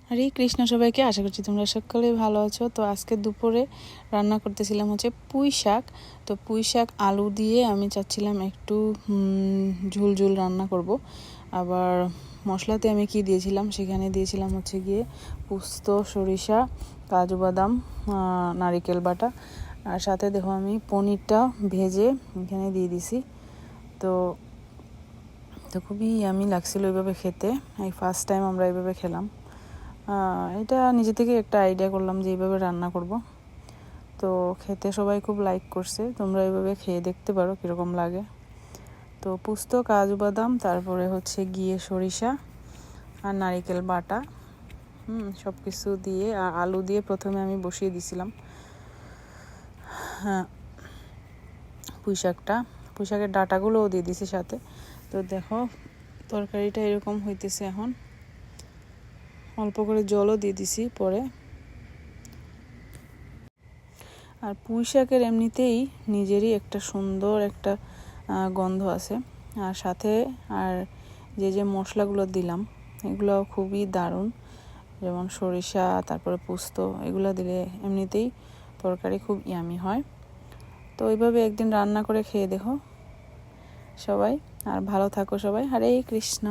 হরে কৃষ্ণ সবাইকে, আশা করছি তোমরা সকলেই ভালো আছো। তো আজকে দুপুরে রান্না করতেছিলাম হচ্ছে পুঁই শাক। তো পুঁই শাক আলু দিয়ে আমি চাচ্ছিলাম একটু ঝুল ঝুল রান্না করব। আবার মশলাতে আমি কি দিয়েছিলাম, সেখানে দিয়েছিলাম হচ্ছে গিয়ে পোস্ত, সরিষা, কাজু বাদাম, নারিকেল বাটা, আর সাথে দেখো আমি পনিরটা ভেজে এখানে দিয়ে দিছি। তো খুবই ইয়ামি লাগছিল এইভাবে খেতে। এই ফার্স্ট টাইম আমরা এইভাবে খেলাম। এটা নিজে থেকে একটা আইডিয়া করলাম যে এইভাবে রান্না করব। তো খেতে সবাই খুব লাইক করছে। তোমরা এইভাবে খেয়ে দেখতে পারো কীরকম লাগে। তো পোস্ত, কাজু বাদাম, তারপরে হচ্ছে গিয়ে সরিষা আর নারিকেল বাটা, সব কিছু দিয়ে আর আলু দিয়ে প্রথমে আমি বসিয়ে দিছিলাম পুঁই শাকের ডাঁটাগুলোও দিয়ে দিছি সাথে। তো দেখো তরকারিটা এরকম হইতেছে। এখন অল্প করে জলও দিয়ে দিছি পরে। আর পুঁই শাকের এমনিতেই নিজেরই একটা সুন্দর একটা গন্ধ আছে। আর সাথে আর যে মশলাগুলো দিলাম এগুলো খুবই দারুণ, যেমন সরিষা, তারপরে পোস্ত, এগুলো দিলে এমনিতেই তরকারি খুব ইয়ামি হয়। তো এইভাবে একদিন রান্না করে খেয়ে দেখো সবাই। আর ভালো থাকো সবাই। হরে কৃষ্ণ।